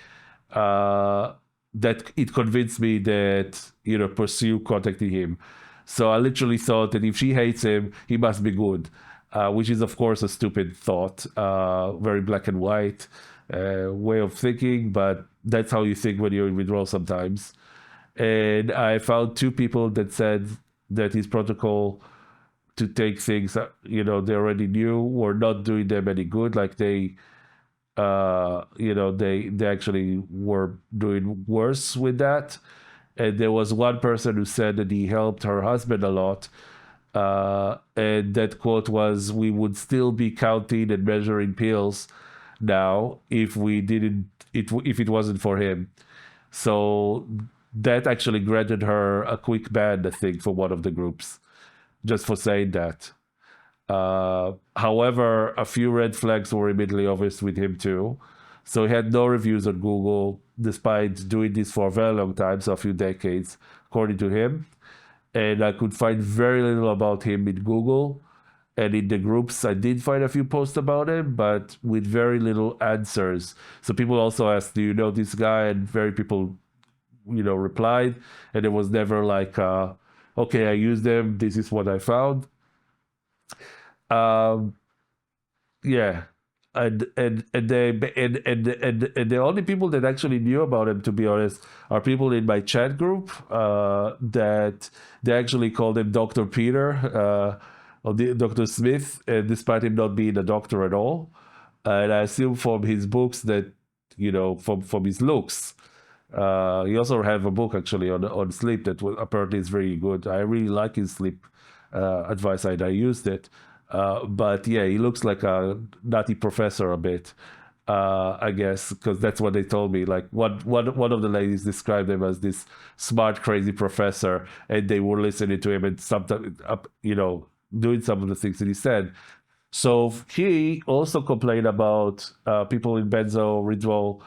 that it convinced me that, pursue contacting him. So I literally thought that if she hates him, he must be good, which is of course a stupid thought, very black and white way of thinking, but that's how you think when you're in withdrawal sometimes. And I found 2 people that said that his protocol to take things, they already knew were not doing them any good. Like they actually were doing worse with that. And there was one person who said that he helped her husband a lot. And that quote was, "We would still be counting and measuring pills now if it wasn't for him." So that actually granted her a quick ban, I think, for one of the groups, just for saying that. However, a few red flags were immediately obvious with him too. So he had no reviews on Google, despite doing this for a very long time, so a few decades, according to him. And I could find very little about him in Google. And in the groups, I did find a few posts about him, but with very little answers. So people also asked, "Do you know this guy?" And very people, replied. And it was never like, "Okay, I used them. This is what I found." Yeah. And the only people that actually knew about him, to be honest, are people in my chat group that they actually called him Dr. Peter or Dr. Smith, despite him not being a doctor at all. And I assume from his books that, from his looks. He also have a book actually on sleep that apparently is very good. I really like his sleep advice. I used it. But yeah, he looks like a nutty professor a bit, I guess, because that's what they told me. Like one of the ladies described him as this smart, crazy professor, and they were listening to him and sometimes, doing some of the things that he said. So he also complained about people in benzo withdrawal,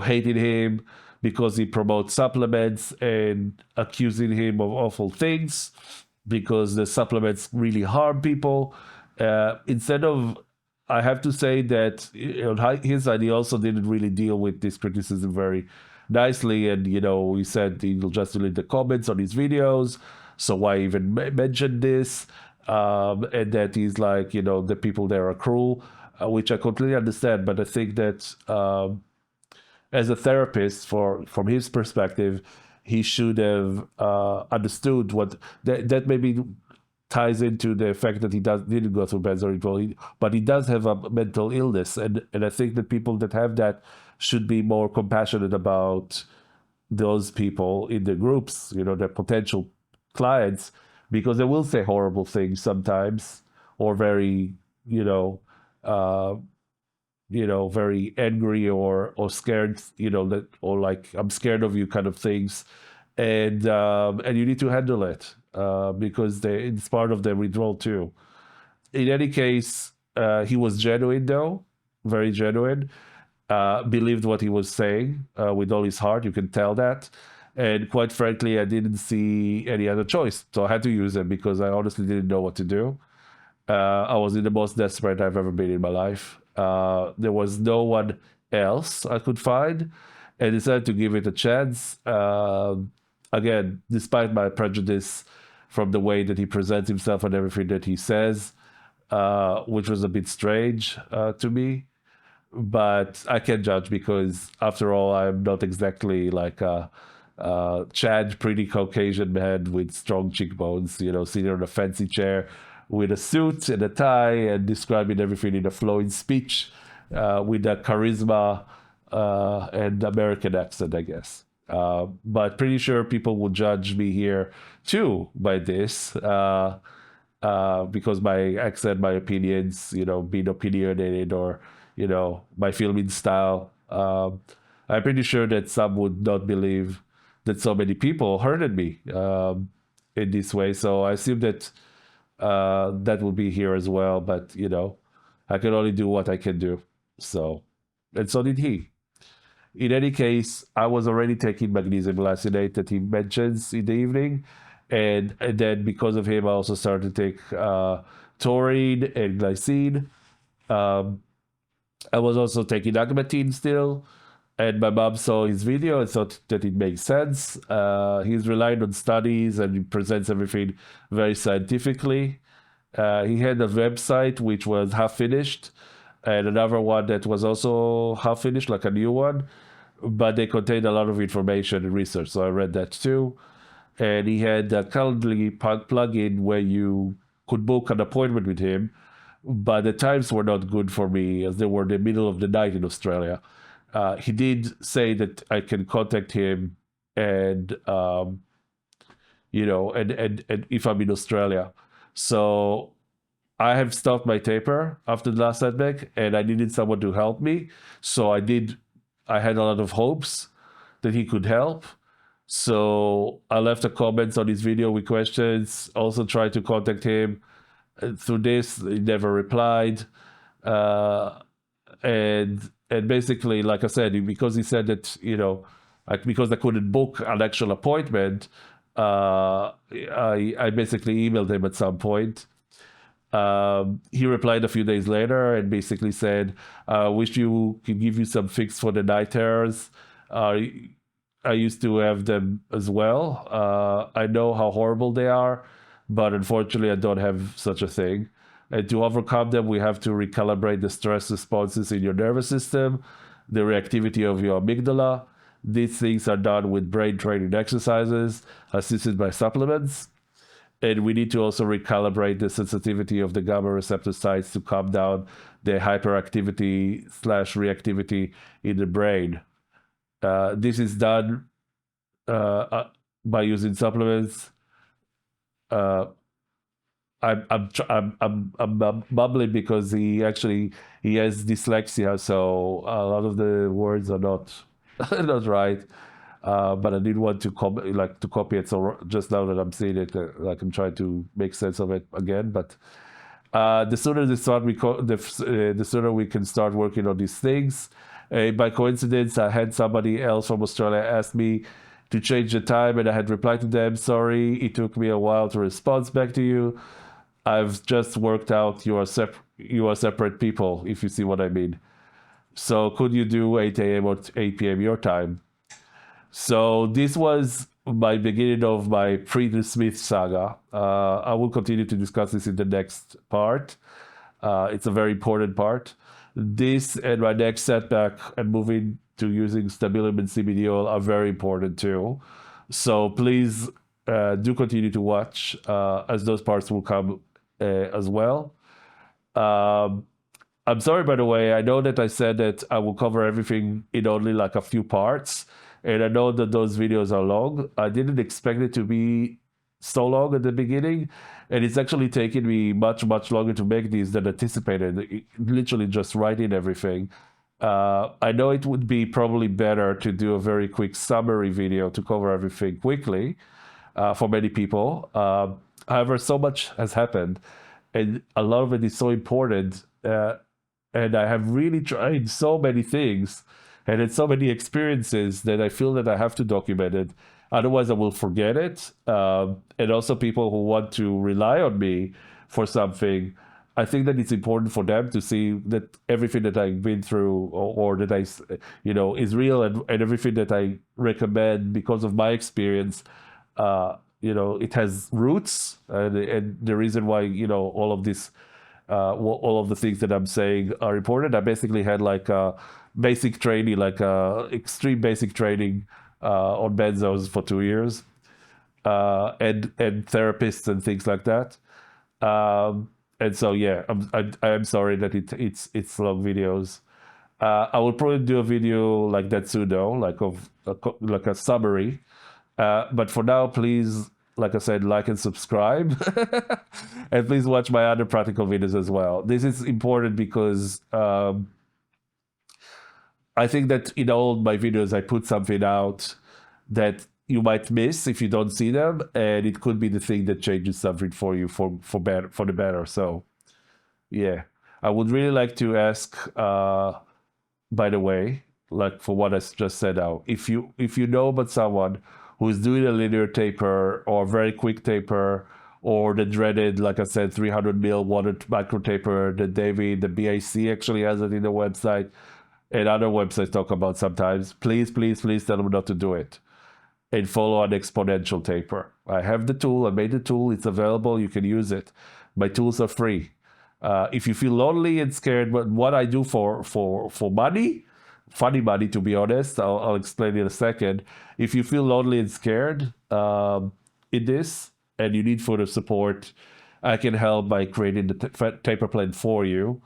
hating him because he promotes supplements and accusing him of awful things because the supplements really harm people. Instead of, I have to say that on his side, he also didn't really deal with this criticism very nicely. And, he said he'll just delete the comments on his videos. So why even mention this? And that he's like, the people there are cruel, which I completely understand. But I think that as a therapist, from his perspective, he should have understood what that maybe ties into the fact that he didn't go through Benzo withdrawal, but he does have a mental illness, and I think that people that have that should be more compassionate about those people in the groups, their potential clients, because they will say horrible things sometimes, or very, uh, very angry or scared, that, or like, I'm scared of you kind of things. And you need to handle it because it's part of the withdrawal too. In any case, he was genuine though, very genuine. Believed what he was saying with all his heart. You can tell that. And quite frankly, I didn't see any other choice. So I had to use it because I honestly didn't know what to do. I was in the most desperate I've ever been in my life. There was no one else I could find, and decided to give it a chance. Again, despite my prejudice from the way that he presents himself and everything that he says, which was a bit strange to me. But I can't judge because, after all, I'm not exactly like a Chad, pretty Caucasian man with strong cheekbones, sitting on a fancy chair with a suit and a tie and describing everything in a flowing speech with a charisma and American accent, I guess. But pretty sure people will judge me here too by this. Because my accent, my opinions, being opinionated, or, my filming style. I'm pretty sure that some would not believe that so many people hurted me in this way. So I assume that that will be here as well. But, I can only do what I can do. So, and so did he. In any case, I was already taking magnesium glycinate that he mentions in the evening. And then because of him, I also started to take taurine and glycine. Um, I was also taking Agmatine still. And my mom saw his video and thought that it makes sense. He's relying on studies and he presents everything very scientifically. He had a website which was half finished, and another one that was also half finished, like a new one, but they contained a lot of information and research. So I read that too. And he had a Calendly plugin where you could book an appointment with him, but the times were not good for me as they were the middle of the night in Australia. He did say that I can contact him, and and if I'm in Australia. So I have stopped my taper after the last setback, and I needed someone to help me. So I did. I had a lot of hopes that he could help. So I left a comments on his video with questions. Also tried to contact him through this. He never replied, uh, and basically, like I said, because he said that like, because I couldn't book an actual appointment, I basically emailed him at some point. He replied a few days later and basically said, "Wish you could give you some fix for the night terrors. Uh, I used to have them as well. I know how horrible they are, but unfortunately, I don't have such a thing. And to overcome them, we have to recalibrate the stress responses in your nervous system, the reactivity of your amygdala. These things are done with brain training exercises assisted by supplements. And we need to also recalibrate the sensitivity of the gamma receptor sites to calm down the hyperactivity slash reactivity in the brain. This is done by using supplements. Uh, I'm bubbling because he has dyslexia, so a lot of the words are not not right. But I didn't want to copy it. So just now that I'm seeing it, like, I'm trying to make sense of it again. But The sooner they start, the sooner we can start working on these things. By coincidence, I had somebody else from Australia ask me to change the time, and I had replied to them, sorry, it took me a while to respond back to you. I've just worked out you are separate people, if you see what I mean. So could you do 8 a.m. or 8 p.m. your time? So this was my beginning of my Friedrich Smith saga. I will continue to discuss this in the next part. It's a very important part. This and my next setback and moving to using stabilim and CBD oil are very important too. So please do continue to watch as those parts will come as well. Um, I'm sorry, by the way. I know that I said that I will cover everything in only like a few parts, and I know that those videos are long. I didn't expect it to be so long at the beginning, and it's actually taken me much, much longer to make these than anticipated. Literally just writing everything. I know it would be probably better to do a very quick summary video to cover everything quickly for many people. However, so much has happened, and a lot of it is so important. And I have really tried so many things and had so many experiences that I feel that I have to document it. Otherwise, I will forget it. And also, people who want to rely on me for something, I think that it's important for them to see that everything that I've been through or that is real, and everything that I recommend because of my experience, it has roots, and the reason why, all of this all of the things that I'm saying are important. I basically had like a basic training, like extreme basic training on benzos for 2 years, and therapists and things like that. And so yeah, I'm sorry that it's long videos. I will probably do a video like that soon, though, like a summary. But for now, please, like I said, like and subscribe. And please watch my other practical videos as well. This is important because I think that in all my videos, I put something out that you might miss if you don't see them, and it could be the thing that changes something for you for the better. So yeah, I would really like to ask, by the way, like for what I just said out, if you know about someone who's doing a linear taper or very quick taper, or the dreaded, like I said, 300 ml water microtaper that the BIC actually has it in the website, and other websites talk about sometimes, please, please, please tell them not to do it and follow an exponential taper. I have the tool. I made the tool. It's available. You can use it. My tools are free. If you feel lonely and scared, but what I do for money, funny money, to be honest, I'll explain in a second. If you feel lonely and scared in this, and you need further support, I can help by creating the taper plan for you,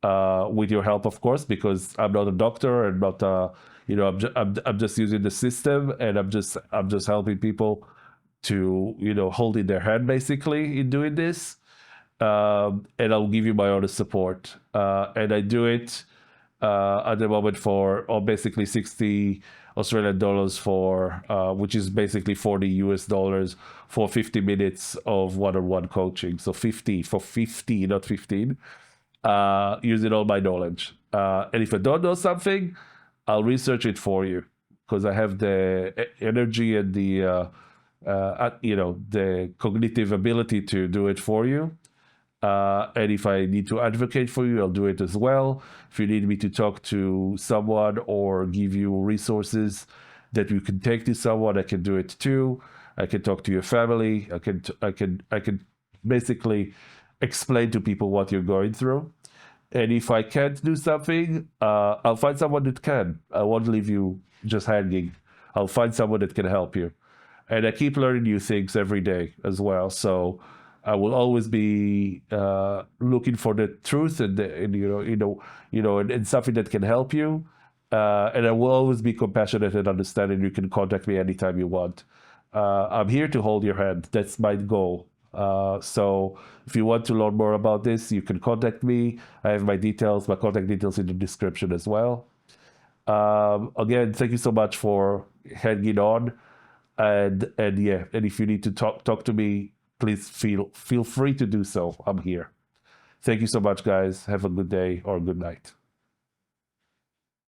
with your help, of course, because I'm not a doctor and not I'm just using the system, and I'm just helping people to hold in their hand basically in doing this. And I'll give you my honest support. And I do it at the moment for basically 60 Australian dollars for which is basically 40 US dollars for 50 minutes of one-on-one coaching. So 50 for 50, not 15, using all my knowledge. And if I don't know something, I'll research it for you, because I have the energy and the cognitive ability to do it for you. And if I need to advocate for you, I'll do it as well. If you need me to talk to someone or give you resources that you can take to someone, I can do it too. I can talk to your family. I can basically explain to people what you're going through. And if I can't do something, I'll find someone that can. I won't leave you just hanging. I'll find someone that can help you. And I keep learning new things every day as well. So I will always be looking for the truth and something that can help you. And I will always be compassionate and understanding. You can contact me anytime you want. I'm here to hold your hand. That's my goal. So if you want to learn more about this, you can contact me. I have my contact details in the description as well. Again, thank you so much for hanging on. And if you need to talk to me, please feel free to do so. I'm here. Thank you so much, guys. Have a good day or good night.